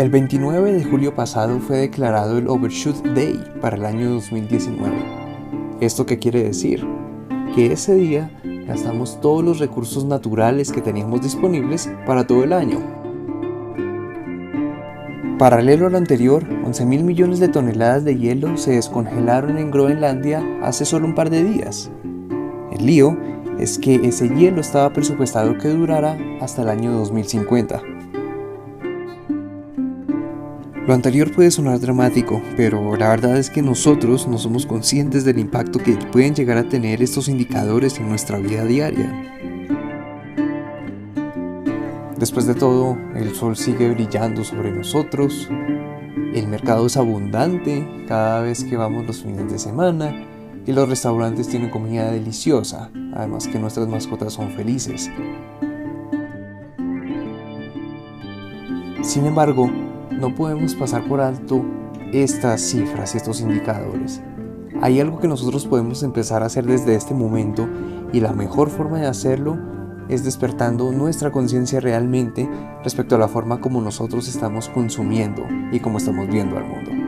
El 29 de julio pasado fue declarado el Overshoot Day para el año 2019. ¿Esto qué quiere decir? Que ese día gastamos todos los recursos naturales que teníamos disponibles para todo el año. Paralelo a lo anterior, 11.000 millones de toneladas de hielo se descongelaron en Groenlandia hace solo un par de días. El lío es que ese hielo estaba presupuestado que durara hasta el año 2050. Lo anterior puede sonar dramático, pero la verdad es que nosotros no somos conscientes del impacto que pueden llegar a tener estos indicadores en nuestra vida diaria. Después de todo, el sol sigue brillando sobre nosotros, el mercado es abundante cada vez que vamos los fines de semana y los restaurantes tienen comida deliciosa, además que nuestras mascotas son felices. Sin embargo, no podemos pasar por alto estas cifras y estos indicadores. Hay algo que nosotros podemos empezar a hacer desde este momento y la mejor forma de hacerlo es despertando nuestra conciencia realmente respecto a la forma como nosotros estamos consumiendo y cómo estamos viendo al mundo.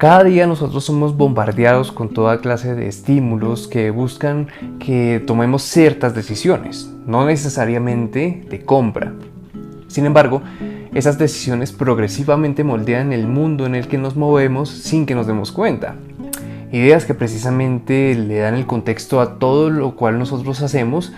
Cada día nosotros somos bombardeados con toda clase de estímulos que buscan que tomemos ciertas decisiones, no necesariamente de compra. Sin embargo, esas decisiones progresivamente moldean el mundo en el que nos movemos sin que nos demos cuenta. Ideas que precisamente le dan el contexto a todo lo cual nosotros hacemos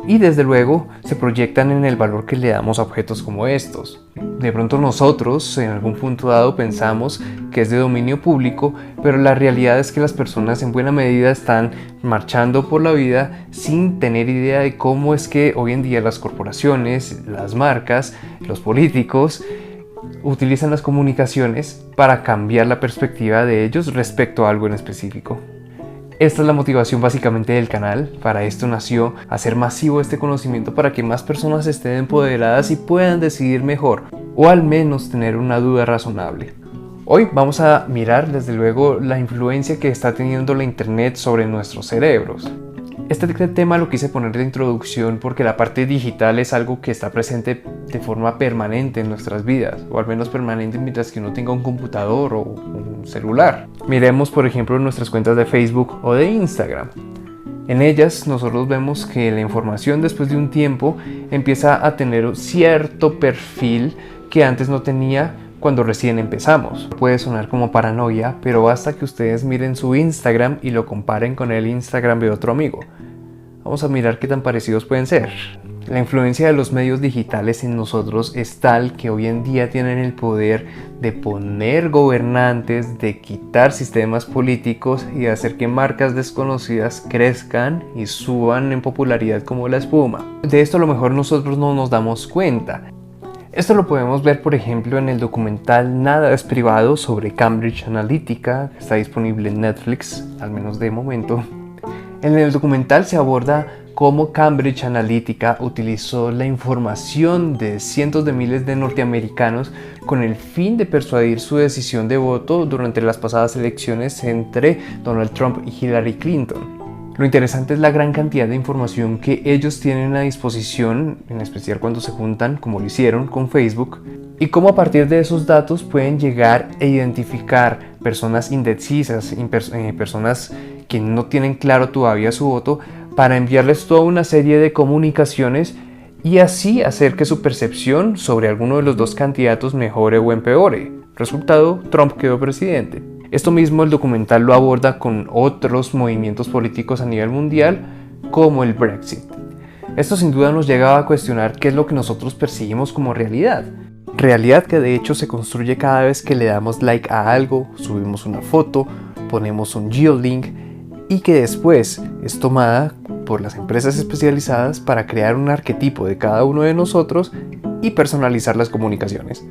y desde luego se proyectan en el valor que le damos a objetos como estos. De pronto nosotros en algún punto dado pensamos que es de dominio público, pero la realidad es que las personas en buena medida están marchando por la vida sin tener idea de cómo es que hoy en día las corporaciones, las marcas, los políticos utilizan las comunicaciones para cambiar la perspectiva de ellos respecto a algo en específico. Esta es la motivación básicamente del canal. Para esto nació hacer masivo este conocimiento para que más personas estén empoderadas y puedan decidir mejor, o al menos tener una duda razonable. Hoy vamos a mirar desde luego la influencia que está teniendo la internet sobre nuestros cerebros. Este tema lo quise poner de introducción porque la parte digital es algo que está presente de forma permanente en nuestras vidas, o al menos permanente mientras que uno tenga un computador o un celular. Miremos por ejemplo nuestras cuentas de Facebook o de Instagram. En ellas nosotros vemos que la información después de un tiempo empieza a tener cierto perfil que antes no tenía cuando recién empezamos. Puede sonar como paranoia, pero basta que ustedes miren su Instagram y lo comparen con el Instagram de otro amigo. Vamos a mirar qué tan parecidos pueden ser. La influencia de los medios digitales en nosotros es tal que hoy en día tienen el poder de poner gobernantes, de quitar sistemas políticos y de hacer que marcas desconocidas crezcan y suban en popularidad como la espuma. De esto a lo mejor nosotros no nos damos cuenta. Esto lo podemos ver por ejemplo en el documental Nada es privado sobre Cambridge Analytica, que está disponible en Netflix, al menos de momento. En el documental se aborda cómo Cambridge Analytica utilizó la información de cientos de miles de norteamericanos con el fin de persuadir su decisión de voto durante las pasadas elecciones entre Donald Trump y Hillary Clinton. Lo interesante es la gran cantidad de información que ellos tienen a disposición, en especial cuando se juntan, como lo hicieron con Facebook, y cómo a partir de esos datos pueden llegar a identificar personas indecisas, personas que no tienen claro todavía su voto, para enviarles toda una serie de comunicaciones y así hacer que su percepción sobre alguno de los dos candidatos mejore o empeore. Resultado, Trump quedó presidente. Esto mismo el documental lo aborda con otros movimientos políticos a nivel mundial, como el Brexit. Esto sin duda nos llega a cuestionar qué es lo que nosotros percibimos como realidad. Realidad que de hecho se construye cada vez que le damos like a algo, subimos una foto, ponemos un geolink y que después es tomada por las empresas especializadas para crear un arquetipo de cada uno de nosotros y personalizar las comunicaciones.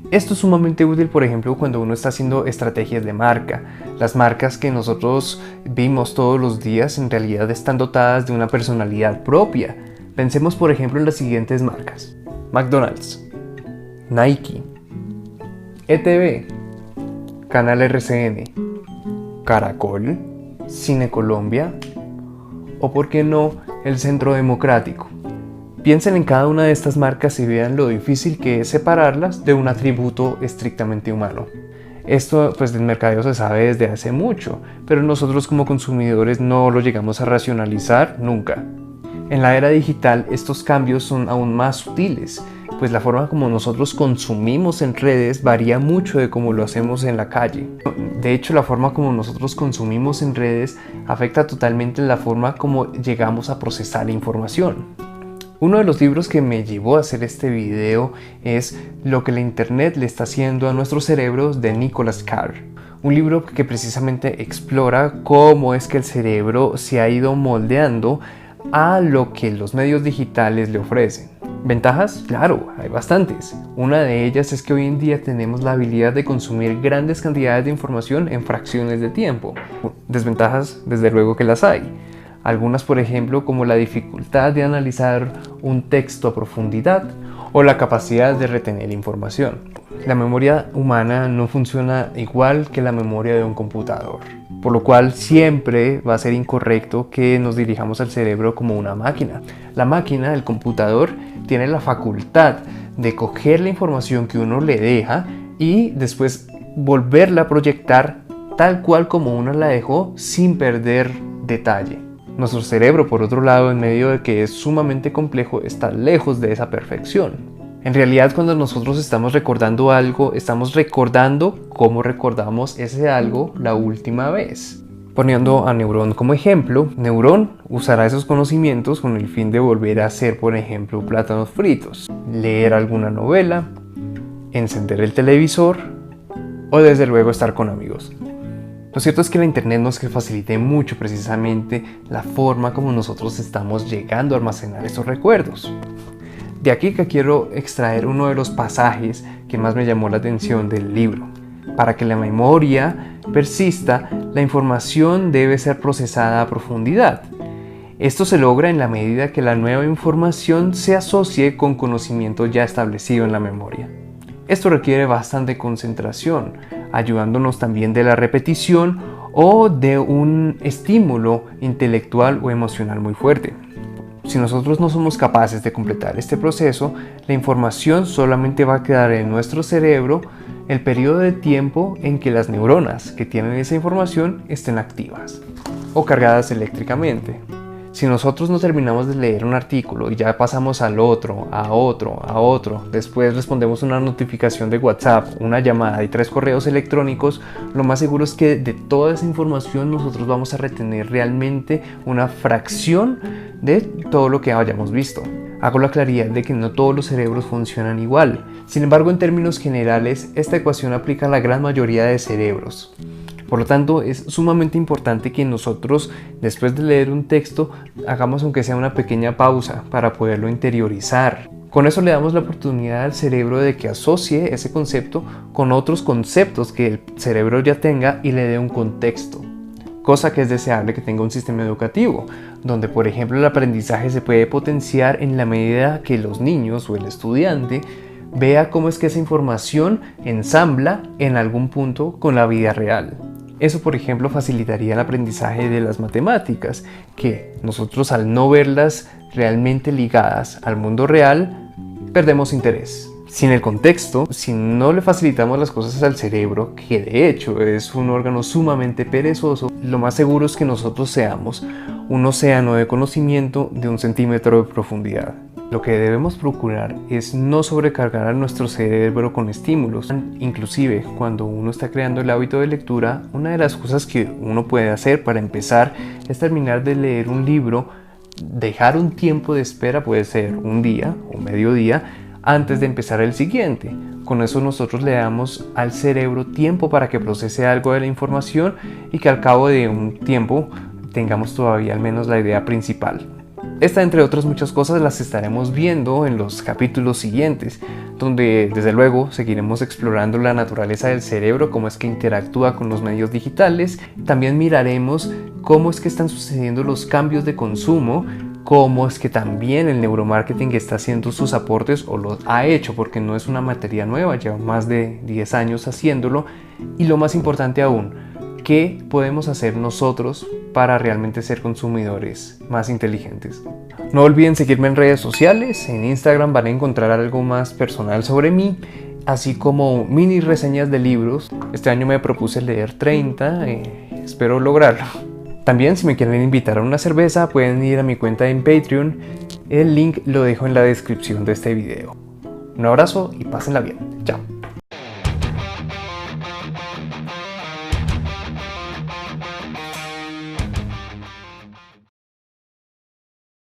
Esto es sumamente útil, por ejemplo, cuando uno está haciendo estrategias de marca. Las marcas que nosotros vimos todos los días en realidad están dotadas de una personalidad propia. Pensemos, por ejemplo, en las siguientes marcas: McDonald's, Nike, ETV, Canal RCN, Caracol, Cine Colombia o, por qué no, el Centro Democrático. Piensen en cada una de estas marcas y vean lo difícil que es separarlas de un atributo estrictamente humano. Esto pues del mercadeo se sabe desde hace mucho, pero nosotros como consumidores no lo llegamos a racionalizar nunca. En la era digital estos cambios son aún más sutiles, pues la forma como nosotros consumimos en redes varía mucho de cómo lo hacemos en la calle. De hecho, la forma como nosotros consumimos en redes afecta totalmente la forma como llegamos a procesar la información. Uno de los libros que me llevó a hacer este video es Lo que la Internet le está haciendo a nuestros cerebros, de Nicholas Carr. Un libro que precisamente explora cómo es que el cerebro se ha ido moldeando a lo que los medios digitales le ofrecen. ¿Ventajas? Claro, hay bastantes. Una de ellas es que hoy en día tenemos la habilidad de consumir grandes cantidades de información en fracciones de tiempo. Desventajas, desde luego que las hay. Algunas, por ejemplo, como la dificultad de analizar un texto a profundidad o la capacidad de retener información. La memoria humana no funciona igual que la memoria de un computador, por lo cual siempre va a ser incorrecto que nos dirijamos al cerebro como una máquina. La máquina, el computador, tiene la facultad de coger la información que uno le deja y después volverla a proyectar tal cual como uno la dejó sin perder detalle. Nuestro cerebro, por otro lado, en medio de que es sumamente complejo, está lejos de esa perfección. En realidad, cuando nosotros estamos recordando algo, estamos recordando cómo recordamos ese algo la última vez. Poniendo a Neurón como ejemplo, Neurón usará esos conocimientos con el fin de volver a hacer, por ejemplo, plátanos fritos, leer alguna novela, encender el televisor o desde luego estar con amigos. Lo cierto es que la internet nos facilite mucho precisamente la forma como nosotros estamos llegando a almacenar esos recuerdos. De aquí que quiero extraer uno de los pasajes que más me llamó la atención del libro. Para que la memoria persista, la información debe ser procesada a profundidad. Esto se logra en la medida que la nueva información se asocie con conocimiento ya establecido en la memoria. Esto requiere bastante concentración, ayudándonos también de la repetición o de un estímulo intelectual o emocional muy fuerte. Si nosotros no somos capaces de completar este proceso, la información solamente va a quedar en nuestro cerebro el periodo de tiempo en que las neuronas que tienen esa información estén activas o cargadas eléctricamente. Si nosotros no terminamos de leer un artículo y ya pasamos al otro, a otro, después respondemos una notificación de WhatsApp, una llamada y 3 correos electrónicos, lo más seguro es que de toda esa información nosotros vamos a retener realmente una fracción de todo lo que hayamos visto. Hago la claridad de que no todos los cerebros funcionan igual. Sin embargo, en términos generales, esta ecuación aplica a la gran mayoría de cerebros. Por lo tanto, es sumamente importante que nosotros, después de leer un texto, hagamos aunque sea una pequeña pausa para poderlo interiorizar. Con eso le damos la oportunidad al cerebro de que asocie ese concepto con otros conceptos que el cerebro ya tenga y le dé un contexto. Cosa que es deseable que tenga un sistema educativo, donde por ejemplo el aprendizaje se puede potenciar en la medida que los niños o el estudiante vea cómo es que esa información ensambla en algún punto con la vida real. Eso, por ejemplo, facilitaría el aprendizaje de las matemáticas, que nosotros al no verlas realmente ligadas al mundo real, perdemos interés. Sin el contexto, si no le facilitamos las cosas al cerebro, que de hecho es un órgano sumamente perezoso, lo más seguro es que nosotros seamos un océano de conocimiento de 1 centímetro de profundidad. Lo que debemos procurar es no sobrecargar a nuestro cerebro con estímulos. Inclusive, cuando uno está creando el hábito de lectura, una de las cosas que uno puede hacer para empezar es terminar de leer un libro, dejar un tiempo de espera, puede ser un día o medio día, antes de empezar el siguiente. Con eso nosotros le damos al cerebro tiempo para que procese algo de la información y que al cabo de un tiempo tengamos todavía al menos la idea principal. Esta, entre otras muchas cosas, las estaremos viendo en los capítulos siguientes, donde desde luego seguiremos explorando la naturaleza del cerebro, cómo es que interactúa con los medios digitales. También miraremos cómo es que están sucediendo los cambios de consumo, cómo es que también el neuromarketing está haciendo sus aportes o los ha hecho, porque no es una materia nueva, lleva más de 10 años haciéndolo. Y lo más importante aún, ¿qué podemos hacer nosotros para realmente ser consumidores más inteligentes? No olviden seguirme en redes sociales. En Instagram van a encontrar algo más personal sobre mí, así como mini reseñas de libros. Este año me propuse leer 30, espero lograrlo. También, si me quieren invitar a una cerveza, pueden ir a mi cuenta en Patreon. El link lo dejo en la descripción de este video. Un abrazo y pásenla bien. Chao.